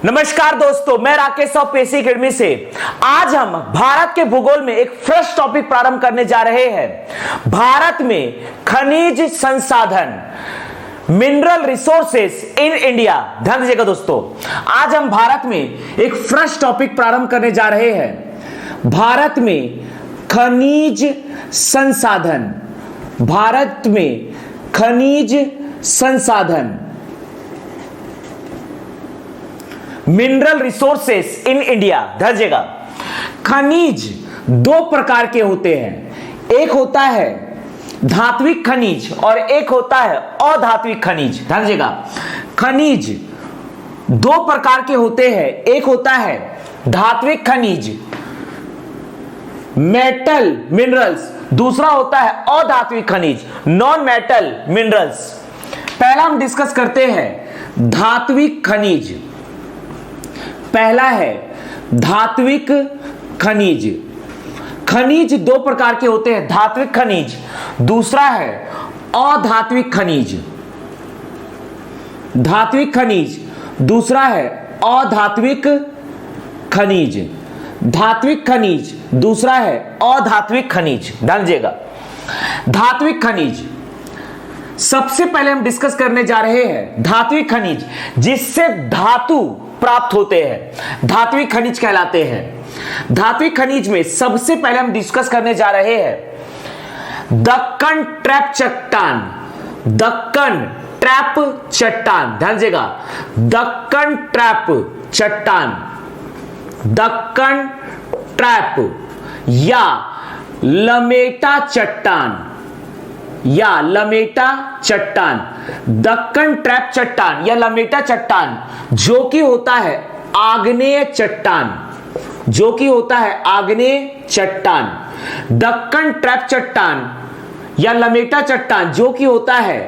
नमस्कार दोस्तों, मैं राकेश ऑफ पेशी अकेडमी से। आज हम भारत के भूगोल में एक फ्रेश टॉपिक प्रारंभ करने जा रहे हैं। भारत में खनिज संसाधन, मिनरल रिसोर्सेस इन इंडिया। ध्यान दीजिएगा दोस्तों, आज हम भारत में एक फ्रेश टॉपिक प्रारंभ करने जा रहे हैं। भारत में खनिज संसाधन, भारत में खनिज संसाधन, मिनरल रिसोर्सेस इन इंडिया। ध्यान, खनिज दो प्रकार के होते हैं, एक होता है धात्विक खनिज और एक होता है अधात्विक खनिज। ध्यान दीजिएगा, खनिज दो प्रकार के होते हैं, एक होता है धात्विक खनिज मेटल मिनरल्स, दूसरा होता है अधात्विक खनिज नॉन मेटल मिनरल्स। पहला हम डिस्कस करते हैं धात्विक खनिज। पहला है धात्विक खनिज। खनिज दो प्रकार के होते हैं, धात्विक खनिज, दूसरा है अधात्विक खनिज। धात्विक खनिज, दूसरा है अधात्विक खनिज। धात्विक खनिज, दूसरा है अधात्विक खनिज। ध्यान दीजिएगा, धात्विक खनिज सबसे पहले हम डिस्कस करने जा रहे हैं धात्विक खनिज, जिससे धातु प्राप्त होते हैं, धात्विक खनिज कहलाते हैं। धात्विक खनिज में सबसे पहले हम डिस्कस करने जा रहे हैं दक्कन ट्रैप चट्टान। दक्कन ट्रैप चट्टान, ध्यान दीजिएगा, दक्कन ट्रैप चट्टान, दक्कन ट्रैप या लमेटा चट्टान, या लमेटा चट्टान। दक्कन ट्रैप चट्टान या लमेटा चट्टान जो कि होता है आग्नेय चट्टान, जो कि होता है आग्नेय चट्टान। दक्कन ट्रैप चट्टान या लमेटा चट्टान जो कि होता है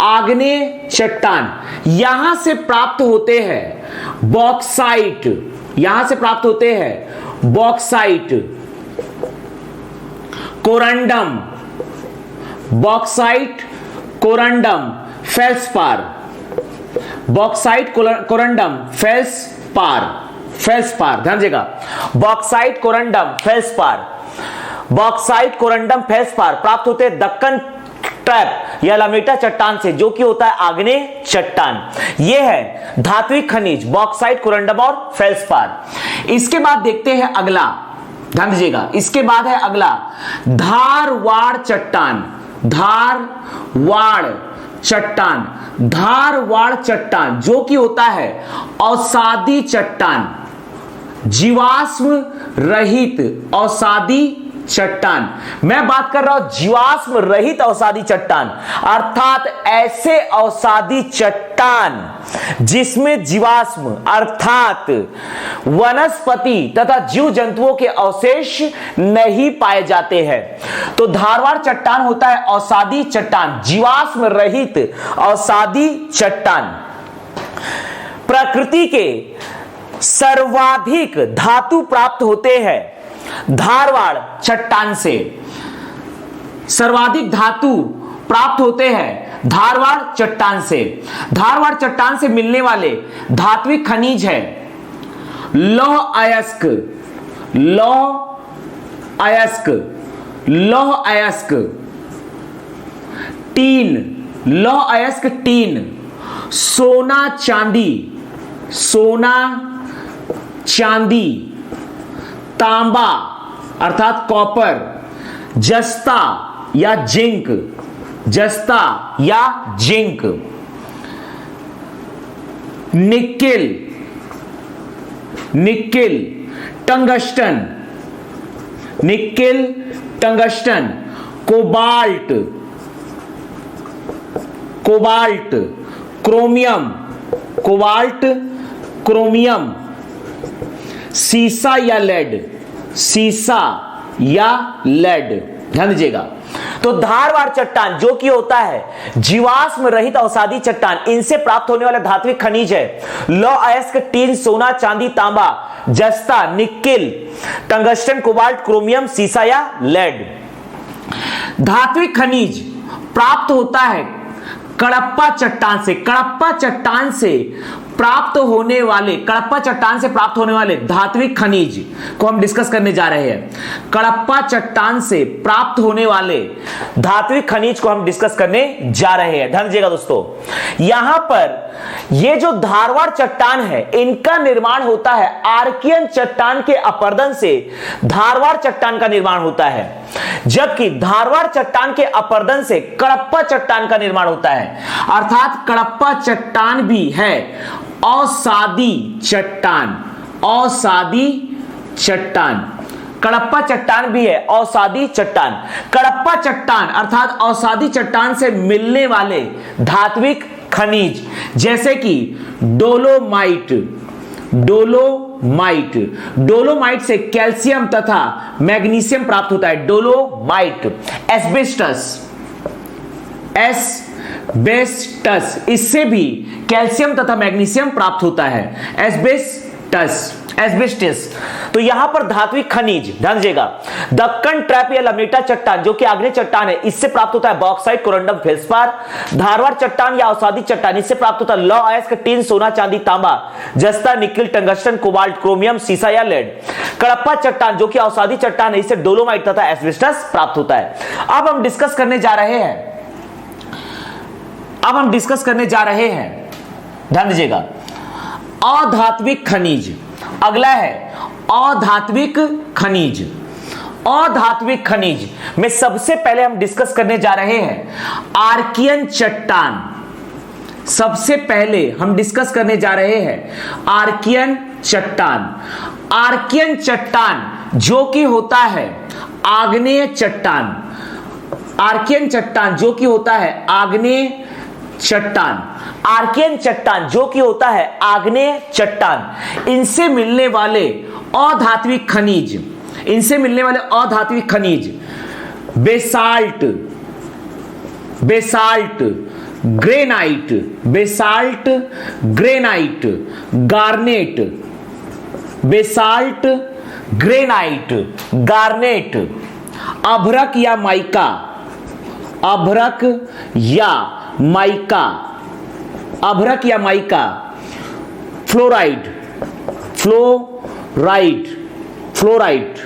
आग्नेय चट्टान, यहां से प्राप्त होते हैं बॉक्साइट, यहां से प्राप्त होते हैं bauxite, corundum, bauxite, corundum, feldspar, bauxite, corundum, feldspar, feldspar. ध्यान दीजिएगा, bauxite, corundum, feldspar, bauxite, corundum, feldspar प्राप्त होते हैं दक्कन ट्रैप या लमेटा चट्टान से, जो कि होता है आग्नेय चट्टान। यह है धात्विक खनिज, बॉक्साइट, कोरंडम और फेल्सपार। इसके बाद देखते हैं अगला, ध्यान दीजिएगा, इसके बाद है अगला धारवाड़ चट्टान। धारवाड़ चट्टान, धारवाड़ चट्टान जो कि होता है अवसादी चट्टान, जीवाश्म रहित अवसादी चट्टान। मैं बात कर रहा हूं जीवाश्म रहित अवसादी चट्टान, अर्थात ऐसे अवसादी चट्टान जिसमें जीवाश्म अर्थात वनस्पति तथा जीव जंतुओं के अवशेष नहीं पाए जाते हैं। तो धारवाड़ चट्टान होता है अवसादी चट्टान, जीवाश्म रहित अवसादी चट्टान। प्रकृति के सर्वाधिक धातु प्राप्त होते हैं धारवाड़ चट्टान से, सर्वाधिक धातु प्राप्त होते हैं धारवाड़ चट्टान से। धारवाड़ चट्टान से मिलने वाले धात्विक खनिज है लौह अयस्क, लौह अयस्क, लौह अयस्क, टीन, लौह अयस्क टीन, सोना चांदी, सोना चांदी, तांबा अर्थात कॉपर, जस्ता या जिंक, जस्ता या zinc, nickel, nickel, tungsten, nickel, tungsten, cobalt, cobalt, chromium, cobalt, chromium, सीसा या लेड, सीसा या लेड। ध्यान दीजिएगा, तो धारवाड़ चट्टान जो कि होता है जीवाश्म रहित अवसादी चट्टान, इनसे प्राप्त होने वाला धात्विक खनिज है लौह अयस्क, टीन, सोना, चांदी, तांबा, जस्ता, निकेल, टंगस्टन, कोबाल्ट, क्रोमियम, सीसा या लेड। धात्विक खनिज प्राप्त होता है कडप्पा चट्टान से। कडप्पा चट्टान से प्राप्त होने वाले, कडप्पा चट्टान से प्राप्त होने वाले धात्विक खनिज को हम डिस्कस करने जा रहे हैं। कडप्पा चट्टान से प्राप्त होने वाले धात्विक खनिज को हम डिस्कस करने जा रहे हैं। ध्यान दीजिएगा दोस्तों, यहां पर ये जो धारवाड़ चट्टान है इनका निर्माण होता है आर्कियन चट्टान के अपरदन से धारवाड़ चट्टान का निर्माण होता है, जबकि धारवाड़ चट्टान के अपरदन से कडप्पा चट्टान का निर्माण होता है। अर्थात कडप्पा चट्टान भी है असादी चट्टान, असादी चट्टान। कडप्पा चट्टान भी है असादी चट्टान। कडप्पा चट्टान अर्थात असादी चट्टान से मिलने वाले धात्विक खनिज जैसे कि डोलोमाइट, डोलोमाइट, डोलोमाइट से कैल्शियम तथा मैग्नीशियम प्राप्त होता है, डोलोमाइट। एस्बेस्टस, एस्बेस्टस, इससे भी कैल्शियम तथा मैग्नीशियम प्राप्त होता है, एस्बेस्टस, एस्बेस्टस। तो यहां पर धात्विक खनिज, ध्यान दीजिएगा, दक्कन ट्रैप या लमेटा चट्टान जो कि आग्नेय चट्टान है, इससे प्राप्त होता है बॉक्साइट, कोरंडम, फेल्सपार। धारवाड़ चट्टान या अवसादी चट्टान, इससे प्राप्त होता है लौह अयस्क, टीन, सोना, चांदी, तांबा, जस्ता, निकिल, टंगस्टन, कोबाल्ट, क्रोमियम, सीसा या लेड। कडप्पा चट्टान जो कि अवसादी चट्टान है, इससे डोलोमाइट तथा एस्बेस्टस प्राप्त होता है। अब हम डिस्कस करने जा रहे हैं, ध्यान दीजिएगा, अधात्विक खनिज। अगला है अधात्विक खनिज। अधात्विक खनिज में सबसे पहले हम डिस्कस करने जा रहे हैं आर्कियन चट्टान। सबसे पहले हम डिस्कस करने जा रहे हैं आर्कियन चट्टान। आर्कियन चट्टान जो कि होता है आग्नेय चट्टान, आर्कियन चट्टान जो कि होता है आग्नेय चट्टान, आर्कियन चट्टान जो कि होता है आग्नेय चट्टान, इनसे मिलने वाले अधात्विक खनिज, इनसे मिलने वाले अधात्विक खनिज basalt, basalt, granite, basalt, granite, garnet, basalt, granite, garnet, अभ्रक या माइका, अभ्रक या माइका, अभ्रक या माइका, फ्लोराइड, फ्लोराइड, फ्लोराइड।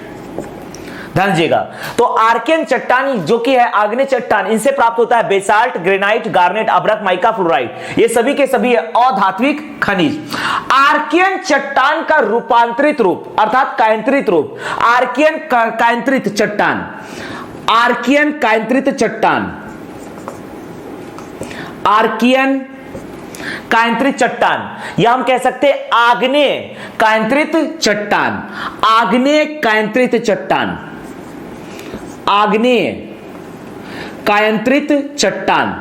ध्यान दीजिएगा, तो आर्कियन चट्टान जो कि है आग्नेय चट्टान, इनसे प्राप्त होता है बेसाल्ट, ग्रेनाइट, गार्नेट, अभ्रक, माइका, फ्लोराइड। ये सभी के सभी है अधात्विक खनिज। आर्कियन चट्टान का रूपांतरित रूप अर्थात कायंत्रित रूप, आर्कियन कायंत्रित चट्टान, आर्कियन कायंत्रित चट्टान, आर्कियन कायंत्रित चट्टान, या हम कह सकते हैं आग्नेय कायंत्रित चट्टान, आग्नेय कायंत्रित चट्टान, आग्नेय कायंत्रित चट्टान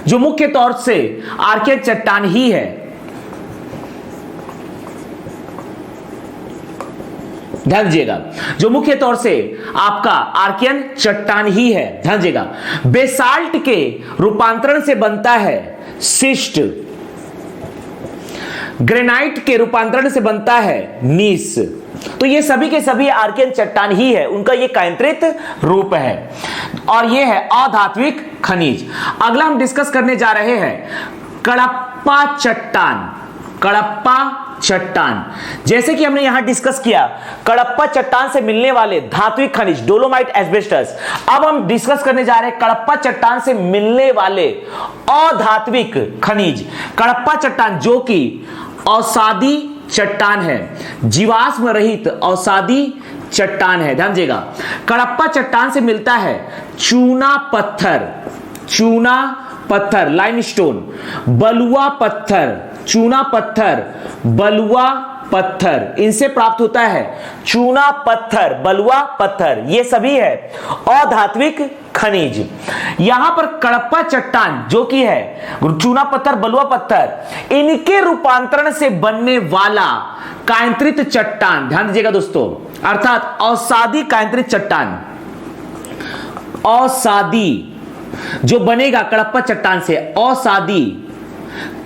जो मुख्य तौर से आर्कियन चट्टान ही है। ध्यान दीजिएगा, जो मुख्य तौर से आपका आर्कियन चट्टान ही है। ध्यान दीजिएगा, बेसाल्ट के रूपांतरण से बनता है शिस्ट, ग्रेनाइट के रूपांतरण से बनता है नीस। तो ये सभी के सभी आर्कियन चट्टान ही है, उनका ये कायंत्रित रूप है और ये है अधात्विक खनिज। अगला हम डिस्कस करने जा रहे हैं कडप्पा चट्टान। कडप्पा चट्टान, जैसे कि हमने यहां डिस्कस किया कडप्पा चट्टान से मिलने वाले धात्विक खनिज डोलोमाइट, एस्बेस्टस। अब हम डिस्कस करने जा रहे हैं कडप्पा चट्टान से मिलने वाले अधात्विक खनिज। कडप्पा चट्टान जो कि अवसादी चट्टान है, जीवाश्म रहित अवसादी चट्टान है। ध्यान दीजिएगा, कडप्पा चट्टान से मिलता है चूना पत्थर, चूना पत्थर, लाइमस्टोन, बलुआ पत्थर, चूना पत्थर, बलुआ पत्थर, इनसे प्राप्त होता है चूना पत्थर, बलुआ पत्थर। ये सभी है अधात्विक खनिज। यहां पर कडप्पा चट्टान जो कि है चूना पत्थर, बलुआ पत्थर, इनके रूपांतरण से बनने वाला कायंत्रित चट्टान, ध्यान दीजिएगा दोस्तों, अर्थात अवसादी कायंत्रित चट्टान, अवसादी जो बनेगा कडप्पा चट्टान से, अवसादी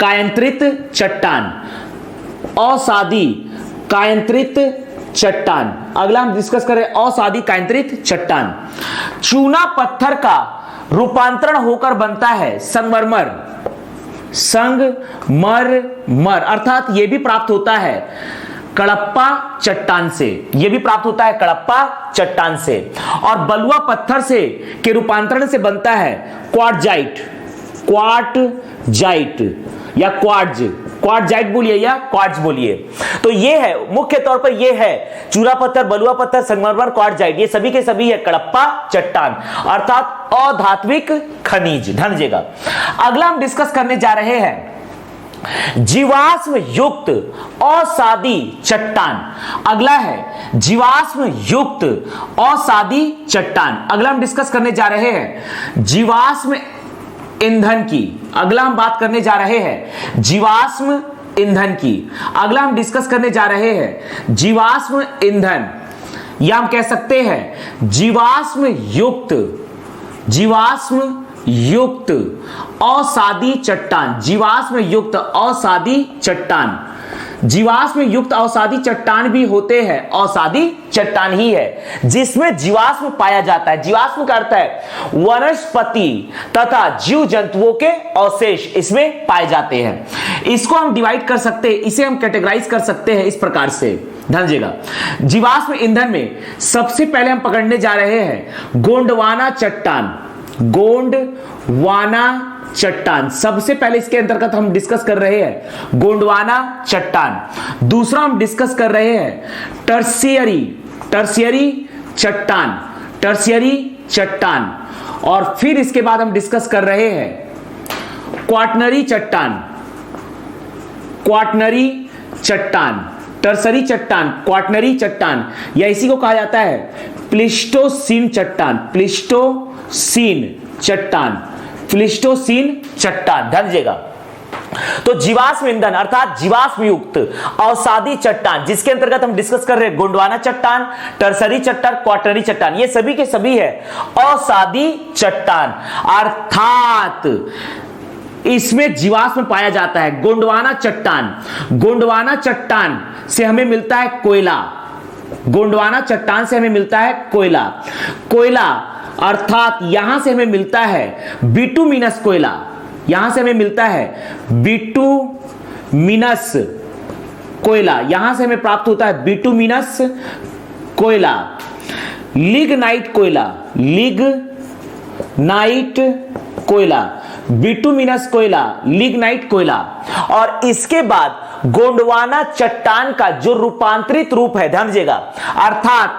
कायंत्रित चट्टान, अवसादी कायंत्रित चट्टान। अगला हम डिस्कस करें अवसादी कायंत्रित चट्टान। चूना पत्थर का रूपांतरण होकर बनता है संगमरमर, संगमरमर, अर्थात यह भी प्राप्त होता है कडप्पा चट्टान से, यह भी प्राप्त होता है कडप्पा चट्टान से। और बलुआ पत्थर से के रूपांतरण से बनता है क्वार्टजाइट, क्वार्टजाइट या क्वार्टजाइट बोलिए या क्वार्ट्ज बोलिए। तो ये है मुख्य तौर पर, ये है चूरा पत्थर, बलुआ पत्थर, संगमरमर, क्वार्टजाइट, ये सभी के सभी है कडप्पा चट्टान अर्थात अधात्विक खनिज। ध्यान दीजिएगा। अगला हम डिस्कस करने जा रहे हैं जीवाश्म युक्त असादी चट्टान। अगला है जीवाश्म युक्त असादी चट्टान। अगला हम डिस्कस करने जा रहे हैं जीवाश्म ईंधन की। अगला हम बात करने जा रहे हैं जीवाश्म ईंधन की। अगला हम डिस्कस करने जा रहे हैं जीवाश्म ईंधन, या हम कह सकते हैं जीवाश्म युक्त असादी चट्टान। जीवाश्म युक्त असादी चट्टान, जीवाश्म युक्त अवसादी चट्टान भी होते हैं, अवसादी चट्टान ही है जिसमें जीवाश्म पाया जाता है। जीवाश्म का अर्थ है वनस्पति तथा जीव जंतुओं के अवशेष इसमें पाए जाते हैं। इसको हम डिवाइड कर सकते हैं, इसे हम कैटेगराइज कर सकते हैं इस प्रकार से। ध्यान दीजिएगा। जीवाश्म ईंधन में सबसे पहले हम पकड़ने जा रहे हैं गोंडवाना चट्टान। गोंडवाना चट्टान सबसे पहले इसके अंतर्गत हम डिस्कस कर रहे हैं गोंडवाना चट्टान। दूसरा हम डिस्कस कर रहे हैं टर्शियरी चट्टान। और फिर इसके बाद हम डिस्कस कर रहे हैं क्वाटनरी चट्टान, टर्सरी चट्टान, क्वाटनरी चट्टान, या इसी को कहा जाता है प्लिस्टोसीन चट्टान। ध्यान दीजिएगा। तो जीवाश्म ईंधन अर्थात जीवाश्म युक्त अवसादी चट्टान जिसके अंतर्गत हम डिस्कस कर रहे हैं गोंडवाना चट्टान, टर्सरी चट्टान, क्वाटनरी चट्टान, ये सभी के सभी है अवसादी चट्टान अर्थात इसमें जीवाश्म पाया जाता है। गोंडवाना चट्टान से हमें मिलता है कोयला। गोंडवाना चट्टान से हमें मिलता है कोयला अर्थात यहां से हमें मिलता है बिटुमिनस कोयला। यहां से हमें मिलता है बिटुमिनस कोयला, यहां से हमें प्राप्त होता है बिटुमिनस कोयला। लिग्नाइट कोयला, बिटुमिनस कोयला, लिग्नाइट कोयला। और इसके बाद गोंडवाना चट्टान का जो रूपांतरित रूप है, ध्यान दीजिएगा, अर्थात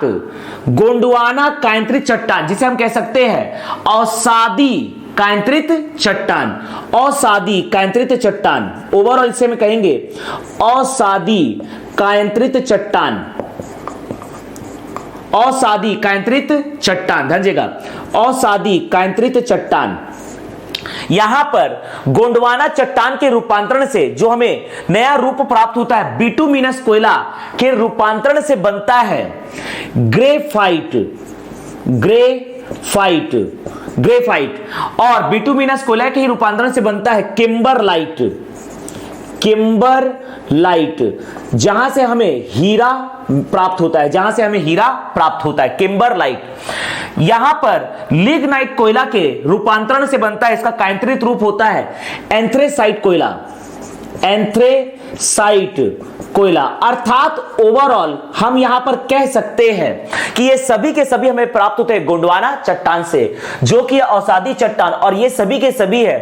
गोंडवाना कायंत्रित चट्टान जिसे हम कह सकते हैं अवसादी कायंत्रित चट्टान। ओवरऑल इसे हम कहेंगे अवसादी कायंत्रित चट्टान। ध्यान दीजिएगा, अवसादी कायंत्रित चट्टान। यहां पर गोंडवाना चट्टान के रूपांतरण से जो हमें नया रूप प्राप्त होता है बिटुमिनस कोयला के रूपांतरण से बनता है ग्रेफाइट और बिटुमिनस कोयला के रूपांतरण से बनता है किम्बरलाइट जहां से हमें हीरा प्राप्त होता है, किम्बरलाइट। यहां पर लिग्नाइट कोयला के रूपांतरण से बनता है, इसका कायंत्रित रूप होता है एंथ्रेसाइट कोयला। अर्थात ओवरऑल हम यहां पर कह सकते हैं कि ये सभी के सभी हमें प्राप्त होते हैं गोंडवाना चट्टान से जो कि अवसादी चट्टान, और ये सभी के सभी है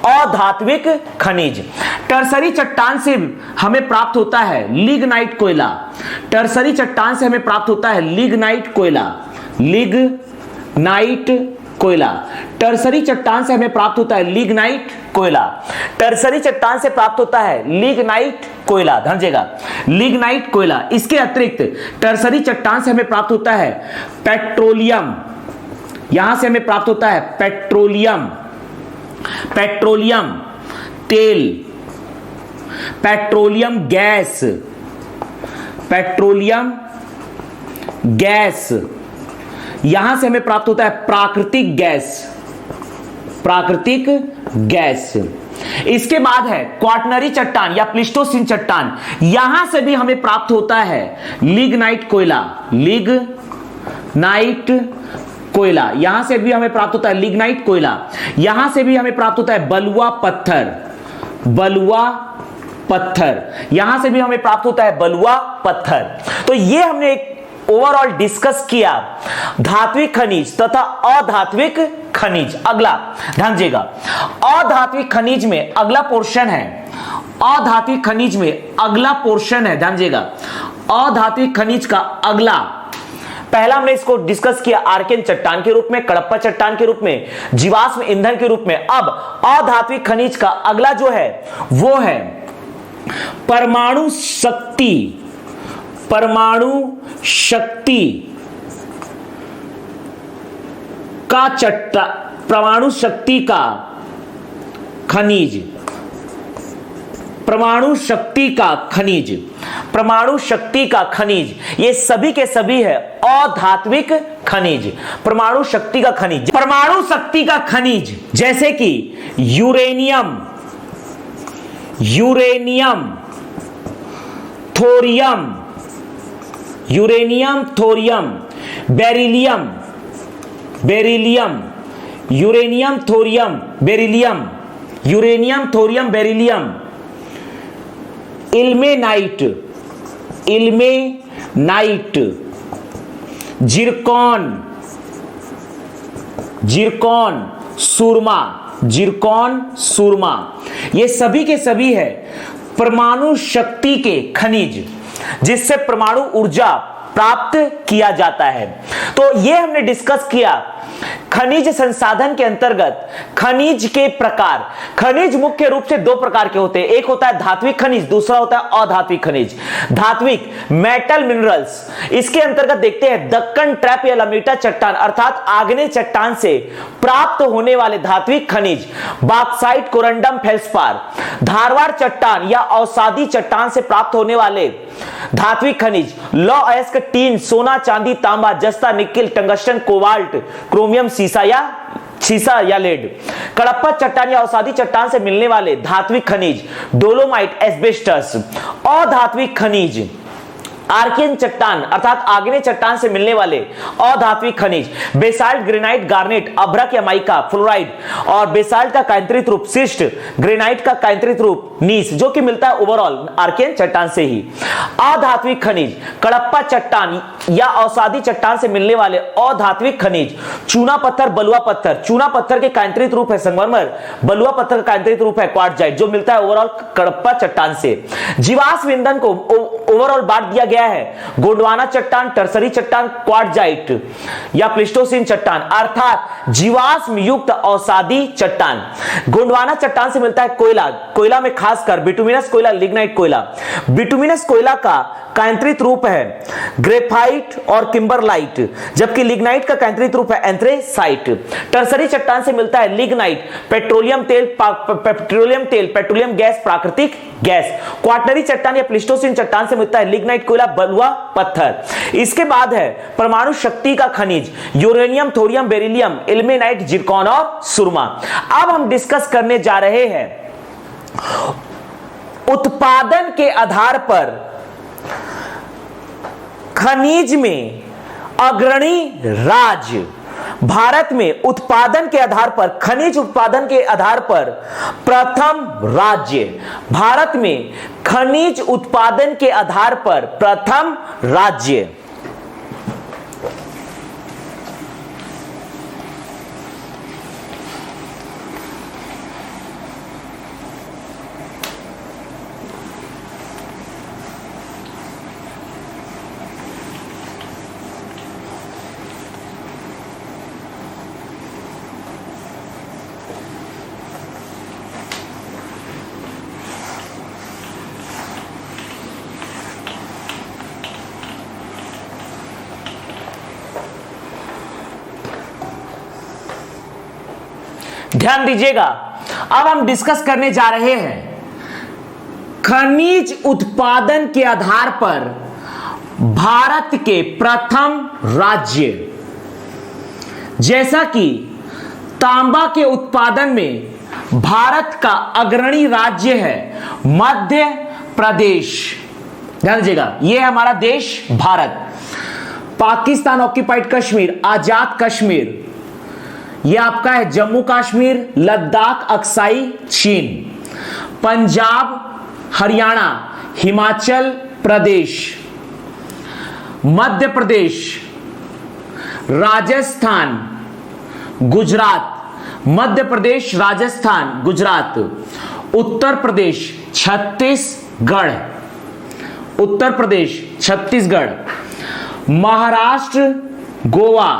अधात्विक खनिज। टर्सरी चट्टान से हमें प्राप्त होता है लिग्नाइट कोयला। टर्सरी चट्टान से हमें प्राप्त होता है लिग्नाइट कोयला। टर्सरी चट्टान से हमें प्राप्त होता है लिग्नाइट कोयला। टर्सरी चट्टान से प्राप्त होता है लिग्नाइट कोयला। ध्यान दीजिएगा, लिग्नाइट कोयला। इसके अतिरिक्त टर्सरी चट्टान से हमें प्राप्त होता है पेट्रोलियम। यहां से हमें प्राप्त होता है पेट्रोलियम तेल, पेट्रोलियम गैस। यहां से हमें प्राप्त होता है प्राकृतिक गैस। इसके बाद है क्वाटनरी चट्टान या प्लिस्टोसिन चट्टान। यहां से भी हमें प्राप्त होता है लिग्नाइट कोयला। यहां से भी हमें प्राप्त होता है लिग्नाइट कोयला। यहां से भी हमें प्राप्त होता है बलुआ बलुआ पत्थर, यहां से भी हमें प्राप्त होता है बलुआ पत्थर। तो ये हमने एक ओवरऑल डिस्कस किया धात्विक खनिज तथा अधात्विक खनिज। अगला ध्यान दीजिएगा, अधात्विक खनिज में अगला पोर्शन है, अधात्विक खनिज में अगला पोर्शन है, ध्यान दीजिएगा, अधात्विक खनिज का अगला, पहला हमने इसको डिस्कस किया आर्कियन चट्टान के रूप में, कडप्पा चट्टान के रूप में, जीवाश्म ईंधन के रूप में। अब अधात्विक खनिज का अगला जो है वो है परमाणु शक्ति, परमाणु शक्ति का परमाणु शक्ति का खनिज, परमाणु शक्ति का खनिज, परमाणु शक्ति का खनिज, ये सभी के सभी है अधात्विक खनिज। परमाणु शक्ति का खनिज, परमाणु शक्ति का खनिज जैसे कि uranium, uranium, thorium, uranium, thorium, beryllium, beryllium, uranium, thorium, beryllium, uranium, thorium, beryllium, ilmenite, ilmenite, zircon, zircon, सुरमा, जिरकॉन, सुरमा, ये सभी के सभी है परमाणु शक्ति के खनिज जिससे परमाणु ऊर्जा प्राप्त किया जाता है। तो ये हमने डिस्कस किया खनिज संसाधन के अंतर्गत खनिज के प्रकार। खनिज मुख्य रूप से दो प्रकार के होते हैं, एक होता है धात्विक खनिज, दूसरा होता है अधात्विक खनिज। धात्विक मेटल मिनरल्स, इसके अंतर्गत देखते हैं दक्कन ट्रैप या लमेटा चट्टान अर्थात आग्नेय चट्टान से प्राप्त होने वाले धात्विक खनिज, बॉक्साइट, कोरंडम, फेल्सपार। धारवाड़ चट्टान या अवसादी चट्टान से प्राप्त होने वाले धात्विक खनिज, लौह अयस्क, टीन, सोना, चांदी, तांबा, जस्ता, निकेल, टंगस्टन, कोबाल्ट, क्रोमियम, सीसा या लेड। कडप्पा चट्टान या अवसादी चट्टान से मिलने वाले धात्विक खनिज, डोलोमाइट, एस्बेस्टस। अधात्विक खनिज, आर्कियन चट्टान अर्थात आग्नेय चट्टान से मिलने वाले अधात्विक खनिज, बेसाल्ट, ग्रेनाइट, गार्नेट, अभ्रक या माइका, फ्लोराइड। और बेसाल्ट का कायंत्रित रूप सिस्ट, ग्रेनाइट का कायंत्रित रूप नीस, जो कि मिलता है ओवरऑल आर्कियन चट्टान से ही। अधात्विक खनिज, कडप्पा चट्टान या अवसादी चट्टान से मिलने वाले अधात्विक खनिज, चूना पत्थर, बलुआ पत्थर। चूना पत्थर के कायंत्रित रूप है संगमरमर, बलुआ पत्थर का कायंत्रित रूप है क्वार्टजाइट, जो मिलता है ओवरऑल कडप्पा चट्टान से। जीवाश्म ईंधन को ओवरऑल बांट दिया गया है गोंडवाना चट्टान, टर्सरी चट्टान, क्वार्टजाइट या प्लेस्टोसीन चट्टान अर्थात जीवाश्म युक्त अवसादी चट्टान। गोंडवाना चट्टान से मिलता है कोयला, कोयला में खासकर बिटुमिनस कोयला, लिग्नाइट कोयला। बिटुमिनस कोयला का कायंत्रित रूप है ग्रेफाइट और किम्बरलाइट, जबकि लिग्नाइट का कायंत्रित रूप है एंथ्रेसाइट। टर्सरी चट्टान से मिलता है लिग्नाइट, पेट्रोलियम तेल, पेट्रोलियम गैस, प्राकृतिक गैस। क्वार्टनरी चट्टान या प्लेस्टोसीन चट्टान से मिलता है लिग्नाइट कोयला, बलुआ पत्थर। इसके बाद है परमाणु शक्ति का खनिज, uranium, thorium, beryllium, ilmenite, Zircon और सुरमा। अब हम डिस्कस करने जा रहे हैं उत्पादन के आधार पर खनिज में अग्रणी राज्य। भारत में उत्पादन के आधार पर, खनिज उत्पादन के आधार पर प्रथम राज्य। भारत में खनिज उत्पादन के आधार पर प्रथम राज्य। ध्यान दीजिएगा, अब हम डिस्कस करने जा रहे हैं खनिज उत्पादन के आधार पर भारत के प्रथम राज्य। जैसा कि तांबा के उत्पादन में भारत का अग्रणी राज्य है मध्य प्रदेश। ध्यान दीजिएगा, यह हमारा देश भारत। पाकिस्तान ऑक्यूपाइड कश्मीर, आजाद कश्मीर, यह आपका है जम्मू कश्मीर, लद्दाख, अक्साई चीन। पंजाब, हरियाणा, हिमाचल प्रदेश, मध्य प्रदेश, राजस्थान, गुजरात, मध्य प्रदेश, राजस्थान, गुजरात, उत्तर प्रदेश, छत्तीसगढ़, उत्तर प्रदेश, छत्तीसगढ़, महाराष्ट्र, गोवा,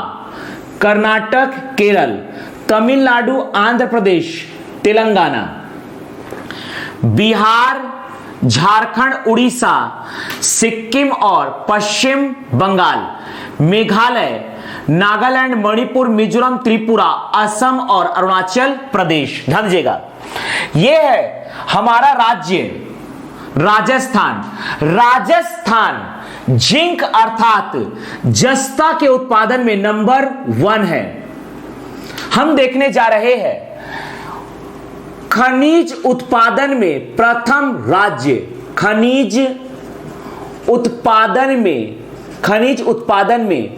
कर्नाटक, केरल, तमिलनाडु, आंध्र प्रदेश, तेलंगाना, बिहार, झारखंड, उड़ीसा, सिक्किम और पश्चिम बंगाल, मेघालय, नागालैंड, मणिपुर, मिजोरम, त्रिपुरा, असम और अरुणाचल प्रदेश। ध्यान दीजिएगा, यह है हमारा राज्य राजस्थान। राजस्थान जिंक अर्थात जस्ता के उत्पादन में नंबर 1 है। हम देखने जा रहे हैं खनिज उत्पादन में प्रथम राज्य, खनिज उत्पादन में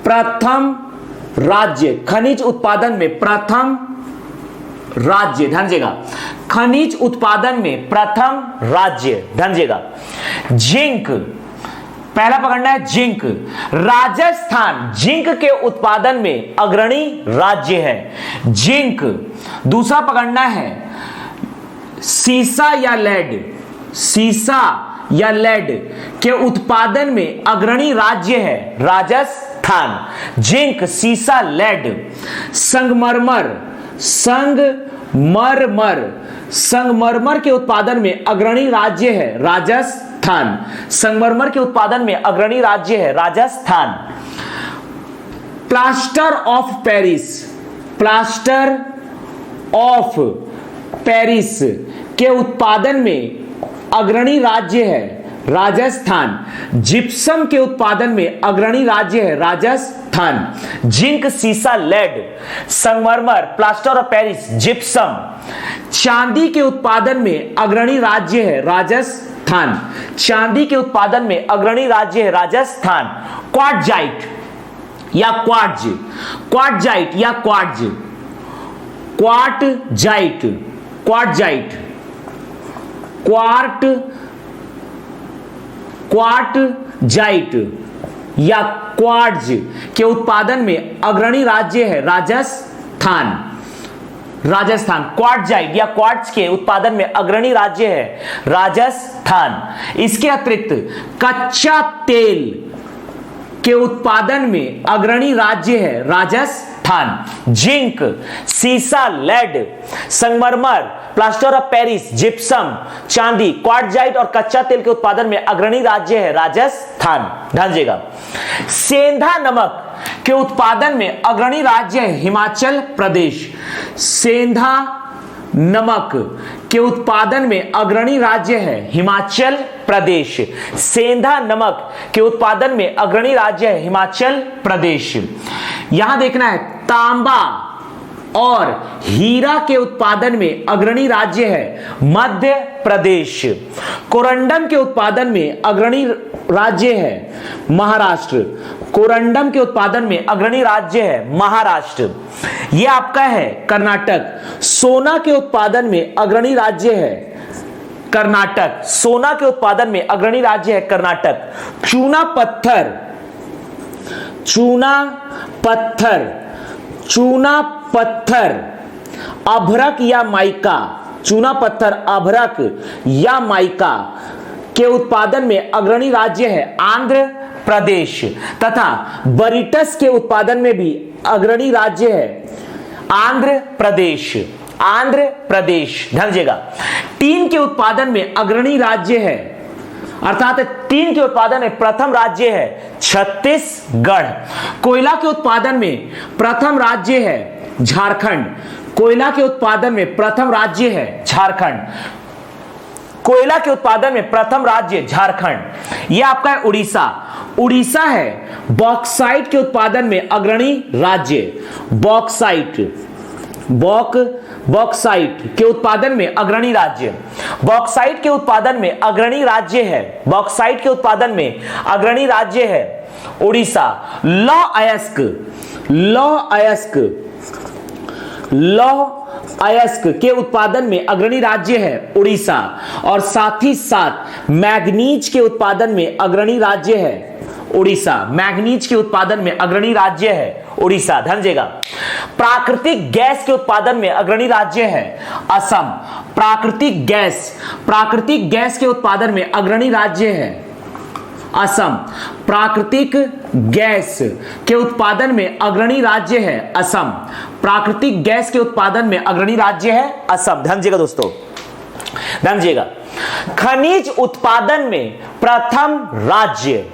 प्रथम राज्य, खनिज उत्पादन में प्रथम राज्य, ध्यान दीजिएगा, खनिज उत्पादन में प्रथम राज्य, ध्यान दीजिएगा, जिंक, पहला पकड़ना है जिंक। राजस्थान जिंक के उत्पादन में अग्रणी राज्य है, जिंक। दूसरा पकड़ना है सीसा या लेड, सीसा या लेड के उत्पादन में अग्रणी राज्य है राजस्थान, जिंक, सीसा, लेड। संगमरमर, संगमरमर के उत्पादन में अग्रणी राज्य है राजस्थान, संगमरमर के उत्पादन में अग्रणी राज्य है Rajasthan. Plaster of Paris, plaster of Paris के उत्पादन में अग्रणी राज्य है राजस्थान, जिप्सम के उत्पादन में अग्रणी राज्य है राजस्थान, जिंक, सीसा, लेड, संगमरमर, प्लास्टर ऑफ पेरिस, जिप्सम। चांदी के उत्पादन में अग्रणी राज्य है राजस्थान, चांदी के उत्पादन में अग्रणी राज्य है राजस्थान। क्वार्टजाइट या क्वार्ट्ज, क्वार्टजाइट या क्वार्ट्ज, क्वार्टजाइट, क्वार्टजाइट, क्वार्टजाइट या क्वार्ट्ज के उत्पादन में अग्रणी राज्य है राजस्थान, राजस्थान। क्वार्टजाइट या क्वार्ट्ज के उत्पादन में अग्रणी राज्य है राजस्थान। इसके अतिरिक्त कच्चा तेल के उत्पादन में अग्रणी राज्य है राजस्थान, जिंक, सीसा, लेड, संगमरमर, प्लास्टर ऑफ पेरिस, जिप्सम, चांदी, क्वार्टजाइट और कच्चा तेल के उत्पादन में अग्रणी राज्य है राजस्थान। ध्यान दीजिएगा, सेंधा नमक के उत्पादन में अग्रणी राज्य है हिमाचल प्रदेश, सेंधा नमक के उत्पादन में अग्रणी राज्य है हिमाचल प्रदेश, सेंधा नमक के उत्पादन में अग्रणी राज्य है हिमाचल प्रदेश। यहां देखना है तांबा और हीरा के उत्पादन में अग्रणी राज्य है मध्य प्रदेश, कोरंडम के उत्पादन में अग्रणी राज्य है महाराष्ट्र, कोरंडम के उत्पादन में अग्रणी राज्य है महाराष्ट्र। यह आपका है कर्नाटक, सोना के उत्पादन में अग्रणी राज्य है कर्नाटक, सोना के उत्पादन में अग्रणी राज्य है कर्नाटक। चूना पत्थर, चूना पत्थर, चूना पत्थर, अभ्रक या माइका, चूना पत्थर, अभ्रक या माइका के उत्पादन में अग्रणी राज्य है आंध्र प्रदेश तथा बरीटस के उत्पादन में भी अग्रणी राज्य है आंध्र प्रदेश, आंध्र प्रदेश। ध्यान दीजिएगा, टीन के उत्पादन में अग्रणी राज्य है अर्थात टीन के उत्पादन में प्रथम राज्य है छत्तीसगढ़। कोयला के उत्पादन में प्रथम राज्य है झारखंड, कोयला के उत्पादन में प्रथम राज्य है झारखंड, कोयला के उत्पादन में प्रथम राज्य झारखंड। यह आपका है उड़ीसा, उड़ीसा है बॉक्साइट के उत्पादन में अग्रणी राज्य, बॉक्साइट, बॉक्साइट के उत्पादन में अग्रणी राज्य, बॉक्साइट के उत्पादन में अग्रणी राज्य है, बॉक्साइट के उत्पादन में अग्रणी राज्य है उड़ीसा। लौह अयस्क, लौह अयस्क, लौह अयस्क के उत्पादन में अग्रणी राज्य है उड़ीसा, और साथ ही साथ मैग्नीज के उत्पादन में अग्रणी राज्य है उड़ीसा। मैग्नीज के उत्पादन में अग्रणी राज्य है उड़ीसा। ध्यान दीजिएगा। प्राकृतिक गैस के उत्पादन में अग्रणी राज्य है असम। प्राकृतिक गैस के उत्पादन में अग्रणी राज्य है असम। प्राकृतिक गैस के उत्पादन में अग्रणी राज्य है असम। प्राकृतिक गैस के उत्पादन में अग्रणी राज्य है असम। ध्यान दीजिएगा दोस्तों, ध्यान दीजिएगा। खनिज उत्पादन में प्रथम राज्य,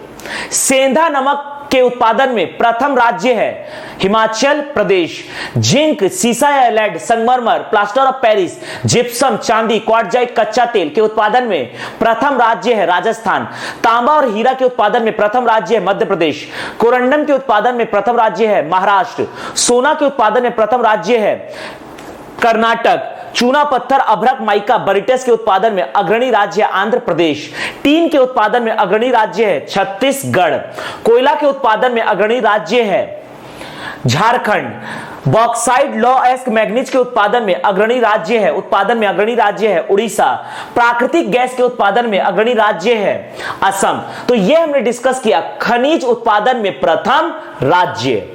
सेंधा नमक के उत्पादन में प्रथम राज्य है हिमाचल प्रदेश। जिंक, सीसा या लेड, संगमरमर, प्लास्टर ऑफ पेरिस, जिप्सम, चांदी, क्वार्टजाइट, कच्चा तेल के उत्पादन में प्रथम राज्य है राजस्थान। तांबा और हीरा के उत्पादन में प्रथम राज्य है मध्य प्रदेश। कोरंडम के उत्पादन में प्रथम राज्य है महाराष्ट्र। सोना के उत्पादन में प्रथम राज्य है कर्नाटक। चूना पत्थर, अभ्रक, माइका, बरिटस के उत्पादन में अग्रणी राज्य है आंध्र प्रदेश। टीन के उत्पादन में अग्रणी राज्य है छत्तीसगढ़। कोयला के उत्पादन में अग्रणी राज्य है Jharkhand. Bauxite, law ask, manganese के उत्पादन में अग्रणी राज्य है उड़ीसा। प्राकृतिक गैस के उत्पादन में अग्रणी राज्य है असम। तो यह हमने डिस्कस किया खनिज उत्पादन में प्रथम राज्य।